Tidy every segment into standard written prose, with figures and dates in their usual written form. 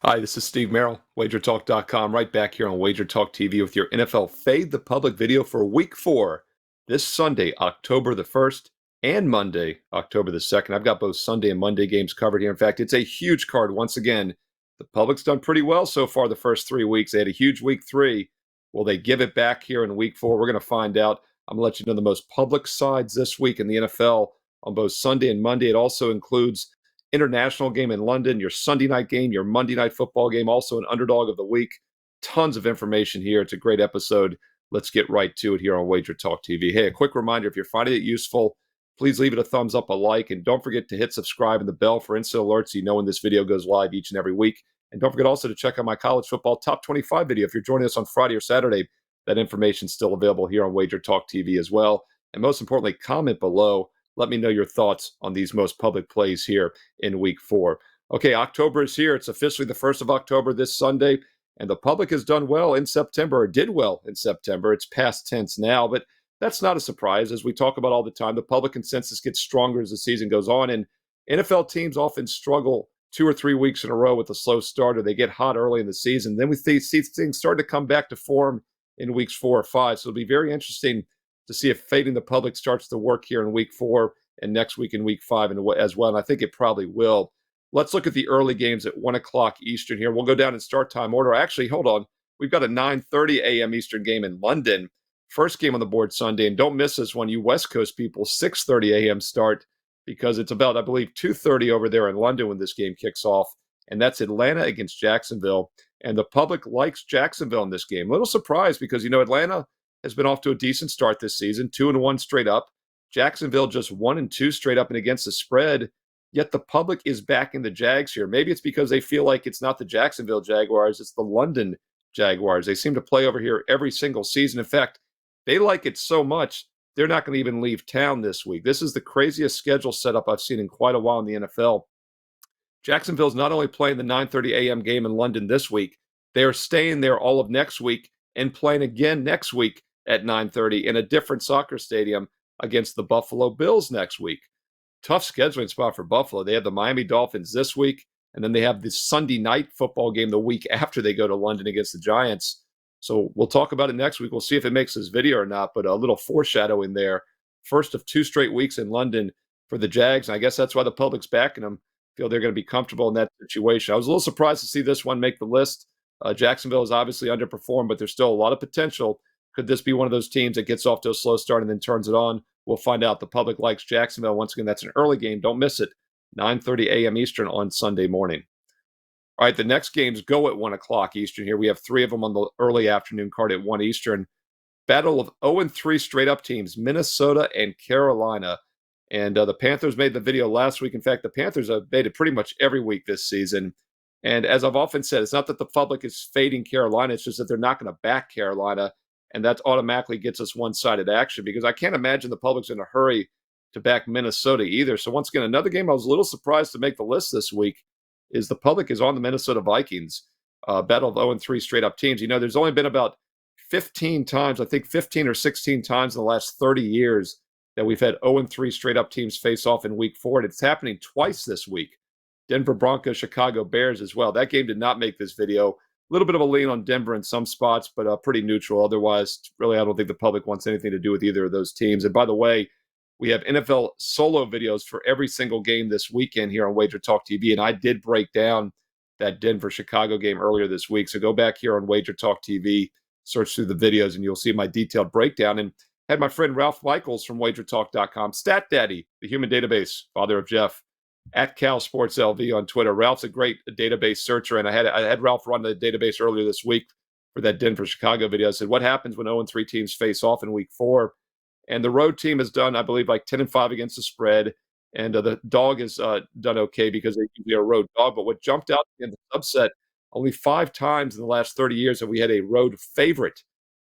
Hi, this is Steve Merril, WagerTalk.com, right back here on WagerTalk TV with your NFL Fade the Public video for Week 4, this Sunday, October the 1st, and Monday, October the 2nd. I've got both Sunday and Monday games covered here. In fact, it's a huge card once again. The public's done pretty well so far the first 3 weeks. They had a huge Week 3. Will they give it back here in Week 4? We're going to find out. I'm going to let you know the most public sides this week in the NFL on both Sunday and Monday. It also includes international game in London, your Sunday night game, your Monday night football game, also an underdog of the week. Tons of information here. It's a great episode. Let's get right to it here on Wager Talk TV. Hey, a quick reminder, if you're finding it useful, please leave it a thumbs up, a like, and don't forget to hit subscribe and the bell for instant alerts so you know when this video goes live each and every week. And don't forget also to check out my college football top 25 video. If you're joining us on Friday or Saturday, that information's still available here on Wager Talk TV as well. And most importantly, comment below. Let me know your thoughts on these most public plays here in Week 4. Okay, October is here. It's officially the 1st of October this Sunday, and the public has done well in September, or did well in September. It's past tense now, but that's not a surprise. As we talk about all the time, the public consensus gets stronger as the season goes on, and NFL teams often struggle 2 or 3 weeks in a row with a slow start, or they get hot early in the season. Then we see things start to come back to form in weeks 4 or 5. So it'll be very interesting to see if fading the public starts to work here in Week 4 and next week in Week 5 as well. And I think it probably will. Let's look at the early games at 1 o'clock Eastern here. We'll go down in start time order. Actually, hold on. We've got a 9:30 a.m. Eastern game in London. First game on the board Sunday. And don't miss this one, you West Coast people, 6:30 a.m. start, because it's about, I believe, 2:30 over there in London when this game kicks off. And that's Atlanta against Jacksonville. And the public likes Jacksonville in this game. A little surprised because, Atlanta has been off to a decent start this season, 2-1 straight up. Jacksonville just 1-2 straight up and against the spread. Yet the public is backing the Jags here. Maybe it's because they feel like it's not the Jacksonville Jaguars, it's the London Jaguars. They seem to play over here every single season. In fact, they like it so much, they're not going to even leave town this week. This is the craziest schedule setup I've seen in quite a while in the NFL. Jacksonville's not only playing the 9:30 a.m. game in London this week, they are staying there all of next week and playing again next week at 9:30 in a different soccer stadium against the Buffalo Bills next week. Tough scheduling spot for Buffalo. They have the Miami Dolphins this week, and then they have this Sunday night football game the week after they go to London against the Giants. So we'll talk about it next week. We'll see if it makes this video or not, but a little foreshadowing there. First of 2 straight weeks in London for the Jags, and I guess that's why the public's backing them. Feel they're going to be comfortable in that situation. I was a little surprised to see this one make the list. Jacksonville has obviously underperformed, but there's still a lot of potential. Could this be one of those teams that gets off to a slow start and then turns it on? We'll find out. The public likes Jacksonville. Once again, that's an early game. Don't miss it. 9:30 a.m. Eastern on Sunday morning. All right, the next games go at 1 o'clock Eastern here. We have 3 of them on the early afternoon card at 1 Eastern. Battle of 0-3 straight-up teams, Minnesota and Carolina. And the Panthers made the video last week. In fact, the Panthers have made it pretty much every week this season. And as I've often said, it's not that the public is fading Carolina. It's just that they're not going to back Carolina. And that automatically gets us one-sided action because I can't imagine the public's in a hurry to back Minnesota either. So once again, another game I was a little surprised to make the list this week is the public is on the Minnesota Vikings. Battle of 0-3 straight-up teams. There's only been about 15 times, I think 15 or 16 times in the last 30 years that we've had 0-3 straight-up teams face off in Week 4. And it's happening twice this week. Denver Broncos, Chicago Bears as well. That game did not make this video. A little bit of a lean on Denver in some spots, but pretty neutral. Otherwise, really, I don't think the public wants anything to do with either of those teams. And by the way, we have NFL solo videos for every single game this weekend here on Wager Talk TV. And I did break down that Denver-Chicago game earlier this week. So go back here on Wager Talk TV, search through the videos, and you'll see my detailed breakdown. And had my friend Ralph Michaels from WagerTalk.com, Stat Daddy, the human database, father of Jeff, at Cal Sports LV on Twitter. Ralph's a great database searcher, and I had Ralph run the database earlier this week for that Denver-Chicago video. I said, what happens when 0-3 teams face off in Week 4? And the road team has done, I believe, like 10-5 against the spread, and the dog has done okay because they usually are a road dog. But what jumped out in the subset, only 5 times in the last 30 years have we had a road favorite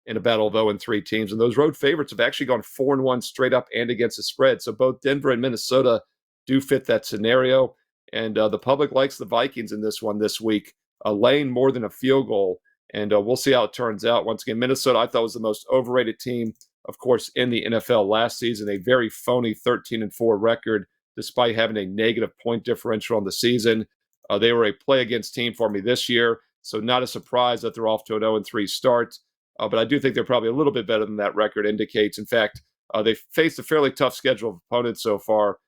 in a battle of 0-3 teams, and those road favorites have actually gone 4-1 straight up and against the spread. So both Denver and Minnesota do fit that scenario. And the public likes the Vikings in this one this week, laying more than a field goal. And we'll see how it turns out. Once again, Minnesota, I thought, was the most overrated team, of course, in the NFL last season. A very phony 13-4 record, despite having a negative point differential on the season. They were a play against team for me this year, so not a surprise that they're off to an 0-3 start. But I do think they're probably a little bit better than that record indicates. In fact, they faced a fairly tough schedule of opponents so far.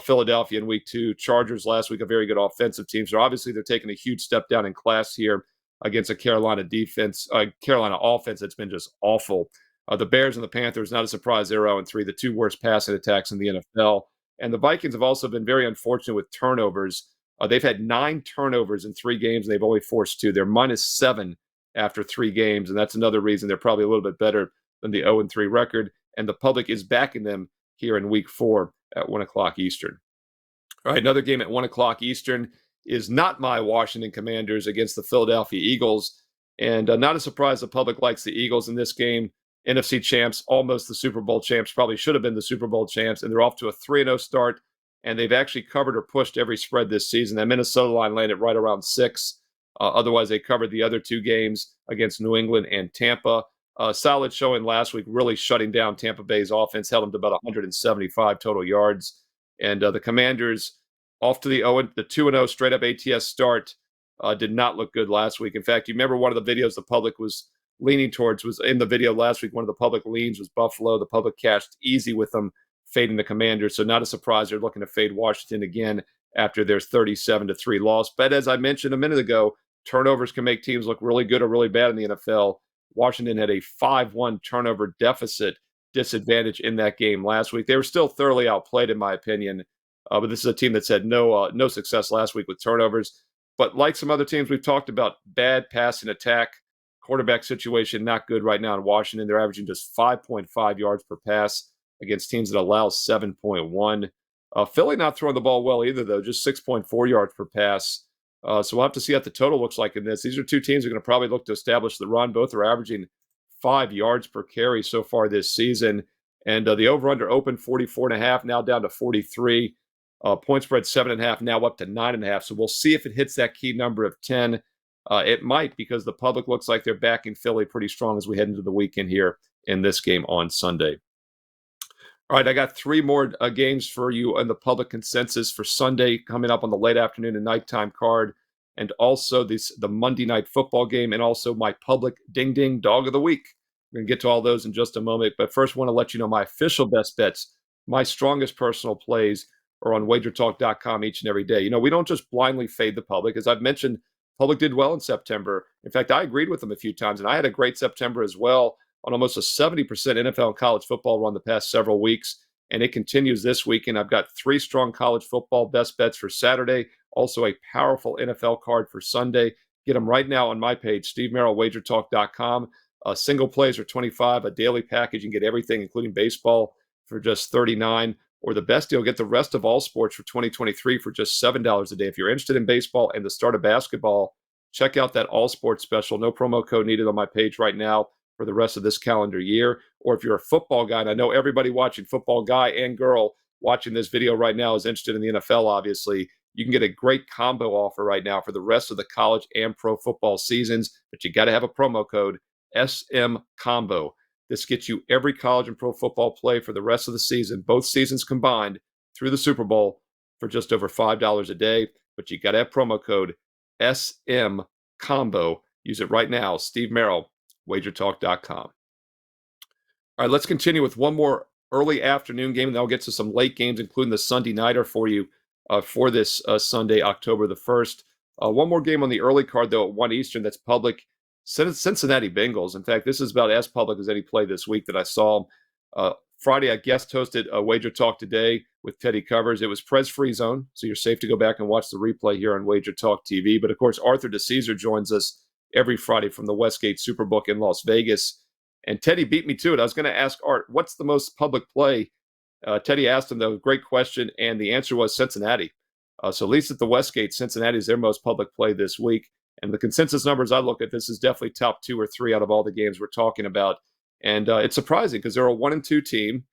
Philadelphia in week 2, Chargers last week, a very good offensive team. So obviously they're taking a huge step down in class here against a Carolina offense that's been just awful. The Bears and the Panthers, not a surprise, they're 0-3, the 2 worst passing attacks in the NFL. And the Vikings have also been very unfortunate with turnovers. They've had 9 turnovers in 3 games, and they've only forced 2. They're -7 after 3 games, and that's another reason they're probably a little bit better than the 0-3 record. And the public is backing them here in week 4 at 1 o'clock Eastern. All right, another game at 1 o'clock Eastern is not my Washington Commanders against the Philadelphia Eagles. And not a surprise the public likes the Eagles in this game. NFC champs, almost the Super Bowl champs, probably should have been the Super Bowl champs, and they're off to a 3-0 start, and they've actually covered or pushed every spread this season. That Minnesota line landed right around 6. Otherwise, they covered the other 2 games against New England and Tampa. Solid showing last week, really shutting down Tampa Bay's offense, held them to about 175 total yards. And the Commanders off to the 2-0 straight-up ATS start did not look good last week. In fact, you remember one of the videos the public was leaning towards was in the video last week. One of the public leans was Buffalo. The public cashed easy with them fading the Commanders. So not a surprise they're looking to fade Washington again after their 37-3 loss. But as I mentioned a minute ago, turnovers can make teams look really good or really bad in the NFL. Washington had a 5-1 turnover deficit disadvantage in that game last week. They were still thoroughly outplayed, in my opinion. But this is a team that's had no success last week with turnovers. But like some other teams we've talked about, bad passing attack, quarterback situation not good right now in Washington. They're averaging just 5.5 yards per pass against teams that allow 7.1. Philly not throwing the ball well either, though, just 6.4 yards per pass. So we'll have to see what the total looks like in this. These are 2 teams that are going to probably look to establish the run. Both are averaging 5 yards per carry so far this season. And the over-under opened 44.5, now down to 43. Point spread 7.5, now up to 9.5. So we'll see if it hits that key number of 10. It might, because the public looks like they're backing Philly pretty strong as we head into the weekend here in this game on Sunday. All right, I got 3 more games for you on the public consensus for Sunday coming up on the late afternoon and nighttime card, and also the Monday night football game, and also my public ding-ding dog of the week. We're going to get to all those in just a moment, but first I want to let you know my official best bets, my strongest personal plays are on WagerTalk.com each and every day. You know, we don't just blindly fade the public. As I've mentioned, public did well in September. In fact, I agreed with them a few times, and I had a great September as well on almost a 70% NFL and college football run the past several weeks, and it continues this weekend. I've got 3 strong college football best bets for Saturday, also a powerful NFL card for Sunday. Get them right now on my page, Steve Merril, WagerTalk.com. Single plays are $25, a daily package. You can get everything, including baseball, for just $39. Or the best deal, get the rest of all sports for 2023 for just $7 a day. If you're interested in baseball and the start of basketball, check out that all sports special. No promo code needed on my page right now for the rest of this calendar year. Or if you're a football guy, and I know everybody watching, football guy and girl watching this video right now is interested in the NFL, obviously, you can get a great combo offer right now for the rest of the college and pro football seasons, but you got to have a promo code SM Combo. This gets you every college and pro football play for the rest of the season, both seasons combined through the Super Bowl for just over $5 a day. But you got to have promo code SM Combo. Use it right now. Steve Merril, WagerTalk.com. All right, let's continue with one more early afternoon game, and then I'll get to some late games, including the Sunday nighter for you for this Sunday, October the 1st. One more game on the early card, though, at 1 Eastern that's public. Cincinnati Bengals. In fact, this is about as public as any play this week that I saw. Friday, I guest hosted a Wager Talk Today with Teddy Covers. It was Prez Free Zone, so you're safe to go back and watch the replay here on Wager Talk TV. But, of course, Arthur DeCesar joins us every Friday from the Westgate Superbook in Las Vegas. And Teddy beat me to it. I was going to ask Art, what's the most public play? Teddy asked him, though, great question, and the answer was Cincinnati. So at least at the Westgate, Cincinnati is their most public play this week. And the consensus numbers I look at, this is definitely top 2 or 3 out of all the games we're talking about. And it's surprising because they're a 1-2 team.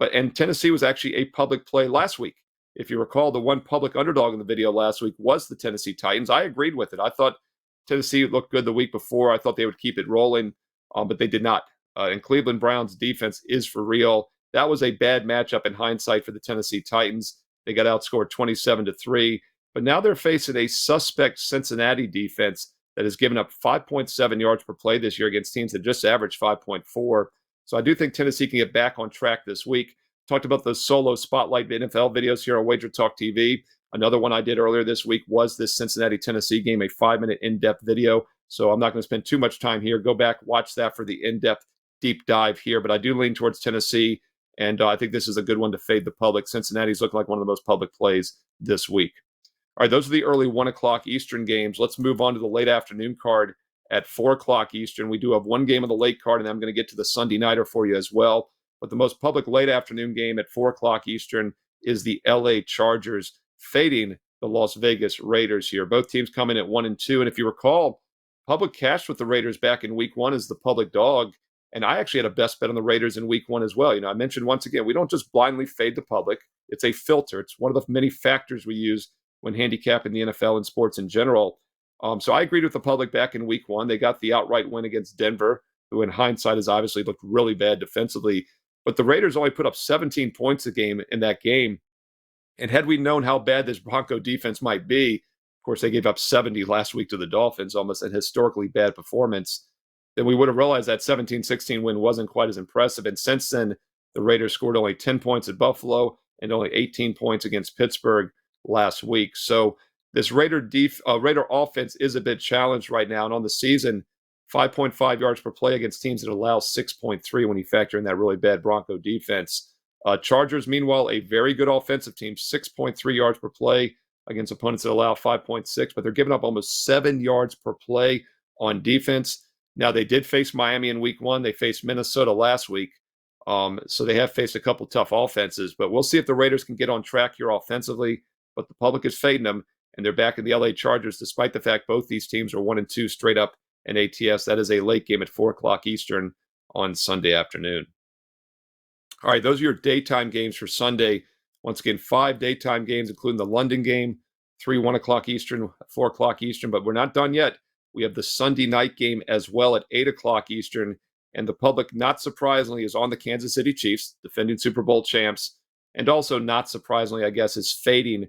And Tennessee was actually a public play last week. If you recall, the one public underdog in the video last week was the Tennessee Titans. I agreed with it. I thought Tennessee looked good the week before. I thought they would keep it rolling, but they did not. And Cleveland Browns defense is for real. That was a bad matchup in hindsight for the Tennessee Titans. They got outscored 27-3. But now they're facing a suspect Cincinnati defense that has given up 5.7 yards per play this year against teams that just average 5.4. So I do think Tennessee can get back on track this week. Talked about those solo spotlight NFL videos here on Wager Talk TV. Another one I did earlier this week was this Cincinnati-Tennessee game, a 5-minute in-depth video. So I'm not going to spend too much time here. Go back, watch that for the in-depth deep dive here. But I do lean towards Tennessee, and I think this is a good one to fade the public. Cincinnati's looking like one of the most public plays this week. All right, those are the early 1 o'clock Eastern games. Let's move on to the late afternoon card at 4 o'clock Eastern. We do have one game on the late card, and I'm going to get to the Sunday nighter for you as well. But the most public late afternoon game at 4 o'clock Eastern is the LA Chargers fading the Las Vegas Raiders here. Both teams come in at 1 and 2. And if you recall, public cashed with the Raiders back in week 1 as the public dog. And I actually had a best bet on the Raiders in week 1 as well. I mentioned once again, we don't just blindly fade the public. It's a filter. It's one of the many factors we use when handicapping the NFL and sports in general. So I agreed with the public back in week 1. They got the outright win against Denver, who in hindsight has obviously looked really bad defensively. But the Raiders only put up 17 points a game in that game. And had we known how bad this Bronco defense might be, of course, they gave up 70 last week to the Dolphins, almost an historically bad performance, then we would have realized that 17-16 win wasn't quite as impressive. And since then, the Raiders scored only 10 points at Buffalo and only 18 points against Pittsburgh last week. So this Raider offense is a bit challenged right now. And on the season, 5.5 yards per play against teams that allow 6.3 when you factor in that really bad Bronco defense. Chargers, meanwhile, a very good offensive team, 6.3 yards per play against opponents that allow 5.6, but they're giving up almost 7 yards per play on defense. Now, they did face Miami in week 1. They faced Minnesota last week. So they have faced a couple tough offenses, but we'll see if the Raiders can get on track here offensively. But the public is fading them, and they're back in the LA Chargers, despite the fact both these teams are 1 and 2 straight up in ATS. That is a late game at 4 o'clock Eastern on Sunday afternoon. All right, those are your daytime games for Sunday. Once again, 5 daytime games, including the London game, 1 o'clock Eastern, 4 o'clock Eastern. But we're not done yet. We have the Sunday night game as well at 8 o'clock Eastern. And the public, not surprisingly, is on the Kansas City Chiefs, defending Super Bowl champs. And also, not surprisingly, I guess, is fading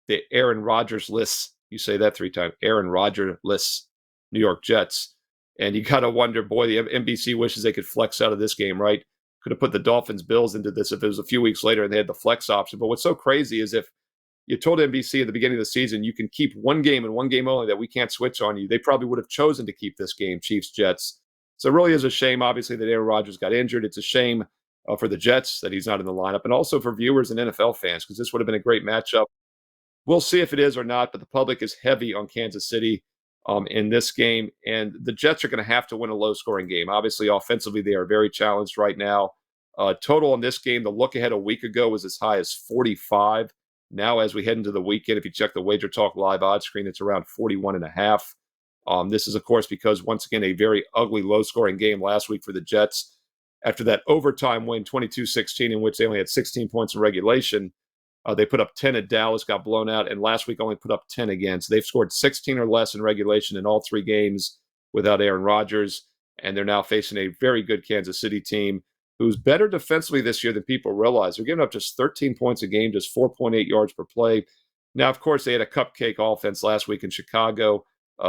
the Aaron Rodgers-less, you say that 3 times, Aaron Rodgers-less New York Jets. And you got to wonder, boy, the NBC wishes they could flex out of this game, right? Could have put the Dolphins-Bills into this if it was a few weeks later and they had the flex option. But what's so crazy is if you told NBC at the beginning of the season you can keep one game and one game only that we can't switch on you, they probably would have chosen to keep this game, Chiefs-Jets. So it really is a shame, obviously, that Aaron Rodgers got injured. It's a shame for the Jets that he's not in the lineup, and also for viewers and NFL fans, because this would have been a great matchup. We'll see if it is or not, but the public is heavy on Kansas City in this game, and the Jets are going to have to win a low-scoring game. Obviously, offensively, they are very challenged right now. Total on this game, the look ahead a week ago was as high as 45. Now, as we head into the weekend, if you check the WagerTalk live odds screen, it's around 41.5. This is, of course, because, once again, a very ugly low-scoring game last week for the Jets. After that overtime win, 22-16, in which they only had 16 points in regulation, they put up 10 at Dallas, got blown out, and last week only put up 10 again. So they've scored 16 or less in regulation in all 3 games without Aaron Rodgers, and they're now facing a very good Kansas City team who's better defensively this year than people realize. They're giving up just 13 points a game, just 4.8 yards per play. Now, of course, they had a cupcake offense last week in Chicago,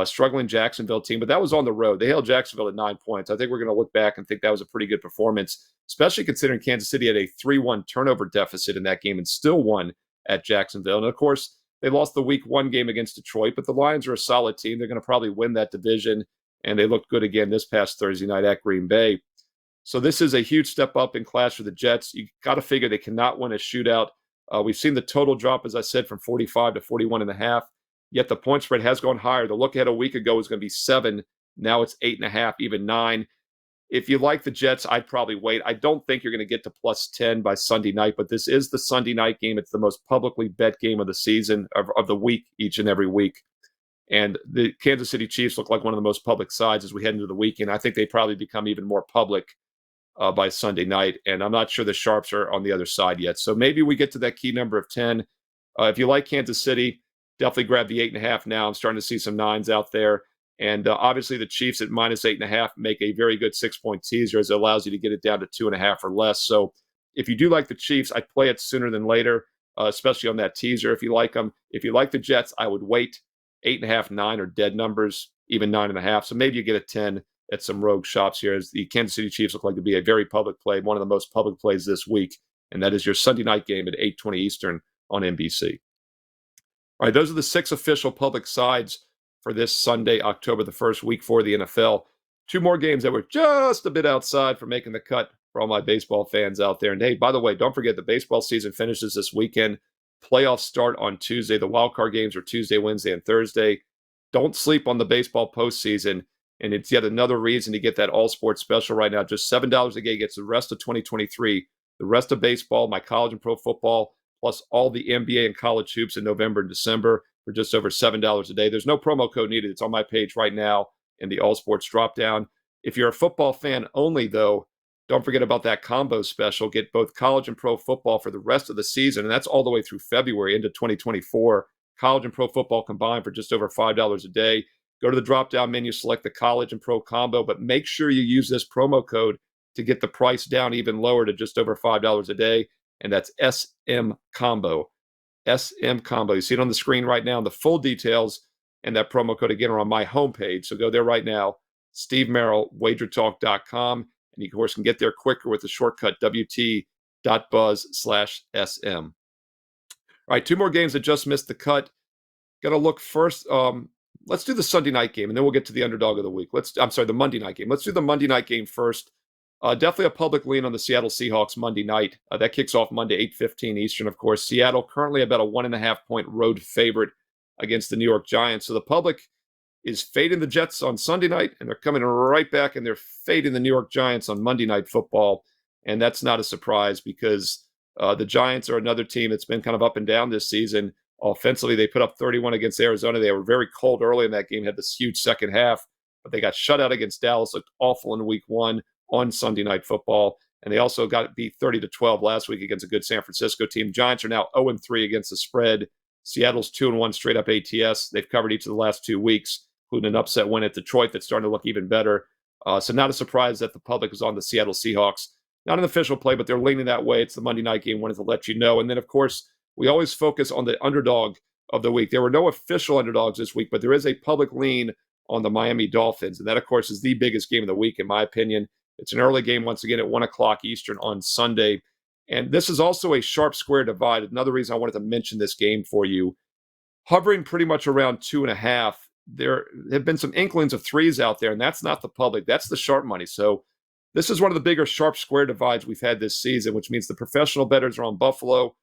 struggling Jacksonville team, but that was on the road. They held Jacksonville at 9 points. I think we're going to look back and think that was a pretty good performance, especially considering Kansas City had a 3-1 turnover deficit in that game and still won at Jacksonville. And, of course, they lost the week 1 game against Detroit, but the Lions are a solid team. They're going to probably win that division, and they looked good again this past Thursday night at Green Bay. So this is a huge step up in class for the Jets. You got to figure they cannot win a shootout. We've seen the total drop, as I said, from 45 to 41.5. Yet the point spread has gone higher. The look ahead a week ago was going to be 7. Now it's 8.5, even 9. If you like the Jets, I'd probably wait. I don't think you're going to get to plus 10 by Sunday night, but this is the Sunday night game. It's the most publicly bet game of the season, of the week, each and every week. And the Kansas City Chiefs look like one of the most public sides as we head into the weekend. I think they probably become even more public by Sunday night, and I'm not sure the sharps are on the other side yet. So maybe we get to that key number of 10. If you like Kansas City, definitely grab the 8.5 now. I'm starting to see some 9s out there. And obviously the Chiefs at minus 8.5 make a very good 6-point teaser, as it allows you to get it down to 2.5 or less. So if you do like the Chiefs, I'd play it sooner than later. especially on that teaser if you like them. If you like the Jets, I would wait. 8.5, 9 are dead numbers, even 9.5. So maybe you get a 10 at some rogue shops here, as the Kansas City Chiefs look like to be a very public play, one of the most public plays this week, and that is your Sunday night game at 8:20 Eastern on NBC. All right, those are the 6 official public sides for this Sunday, October the 1st, week 4 of the NFL. 2 more games that were just a bit outside for making the cut for all my baseball fans out there. And hey, by the way, don't forget the baseball season finishes this weekend. Playoffs start on Tuesday. The wild card games are Tuesday, Wednesday, and Thursday. Don't sleep on the baseball postseason. And it's yet another reason to get that all sports special right now. Just $7 a day gets the rest of 2023, the rest of baseball, my college and pro football, plus all the NBA and college hoops in November and December for just over $7 a day. There's no promo code needed. It's on my page right now in the all sports drop down. If you're a football fan only, though, don't forget about that combo special. Get both college and pro football for the rest of the season, and that's all the way through February into 2024. College and pro football combined for just over $5 a day. Go to the drop-down menu, select the college and pro combo, but make sure you use this promo code to get the price down even lower to just over $5 a day, and that's SM Combo. SM Combo. You see it on the screen right now. The full details and that promo code, again, are on my homepage, so go there right now, Steve Merril, WagerTalk.com, and you, of course, can get there quicker with the shortcut WT.buzz/SM. All right, 2 more games that just missed the cut. Got to look first. Let's do the Sunday night game, and then we'll get to the underdog of the week. The Monday night game. Let's do the Monday night game first. Definitely a public lean on the Seattle Seahawks Monday night. That kicks off Monday, 8:15 Eastern, of course. Seattle currently about a 1.5-point road favorite against the New York Giants. So the public is fading the Jets on Sunday night, and they're coming right back, and they're fading the New York Giants on Monday Night Football. And that's not a surprise because the Giants are another team that's been kind of up and down this season. Offensively, they put up 31 against Arizona. They were very cold early in that game, had this huge second half, but they got shut out against Dallas, looked awful in week 1 on Sunday Night Football. And they also got beat 30-12 last week against a good San Francisco team. Giants are now 0-3 against the spread. Seattle's 2-1 straight up ATS. They've covered each of the last 2 weeks, including an upset win at Detroit that's starting to look even better. So not a surprise that the public is on the Seattle Seahawks. Not an official play, but they're leaning that way. It's the Monday night game. Wanted to let you know. And then, of course, we always focus on the underdog of the week. There were no official underdogs this week, but there is a public lean on the Miami Dolphins. And that, of course, is the biggest game of the week, in my opinion. It's an early game, once again, at 1 o'clock Eastern on Sunday. And this is also a sharp square divide. Another reason I wanted to mention this game for you. Hovering pretty much around 2.5. There have been some inklings of 3s out there, and that's not the public. That's the sharp money. So this is one of the bigger sharp square divides we've had this season, which means the professional bettors are on Buffalo.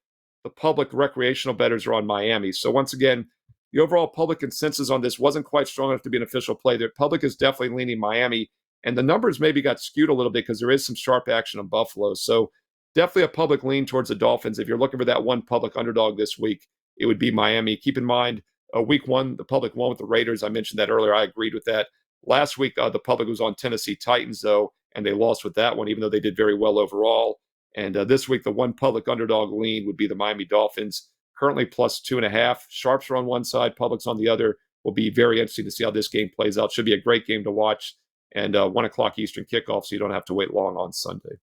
The public recreational bettors are on Miami. So once again, the overall public consensus on this wasn't quite strong enough to be an official play. The public is definitely leaning Miami, and the numbers maybe got skewed a little bit because there is some sharp action on Buffalo. So definitely a public lean towards the Dolphins. If you're looking for that one public underdog this week, it would be Miami. Keep in mind, week 1, the public won with the Raiders. I mentioned that earlier. I agreed with that. Last week, the public was on Tennessee Titans, though, and they lost with that one, even though they did very well overall. And this week, the one public underdog lean would be the Miami Dolphins, currently plus 2.5. Sharps are on one side, public's on the other. Will be very interesting to see how this game plays out. Should be a great game to watch. And 1 o'clock Eastern kickoff, so you don't have to wait long on Sunday.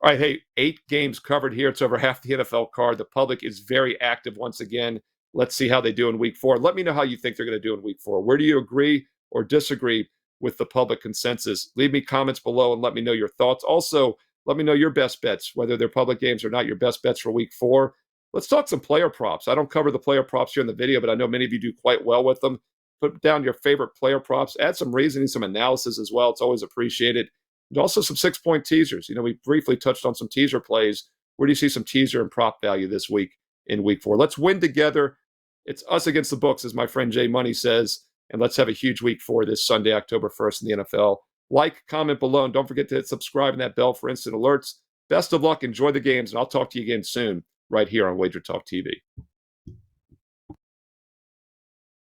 All right, hey, 8 games covered here. It's over half the NFL card. The public is very active once again. Let's see how they do in week 4. Let me know how you think they're going to do in week 4. Where do you agree or disagree with the public consensus? Leave me comments below and let me know your thoughts. Also, let me know your best bets, whether they're public games or not, your best bets for week 4. Let's talk some player props. I don't cover the player props here in the video, but I know many of you do quite well with them. Put down your favorite player props. Add some reasoning, some analysis as well. It's always appreciated. And also some 6-point teasers. We briefly touched on some teaser plays. Where do you see some teaser and prop value this week in week 4? Let's win together. It's us against the books, as my friend Jay Money says. And let's have a huge week 4 this Sunday, October 1st in the NFL. Like, comment below, and don't forget to hit subscribe and that bell for instant alerts. Best of luck. Enjoy the games, and I'll talk to you again soon right here on Wager Talk TV.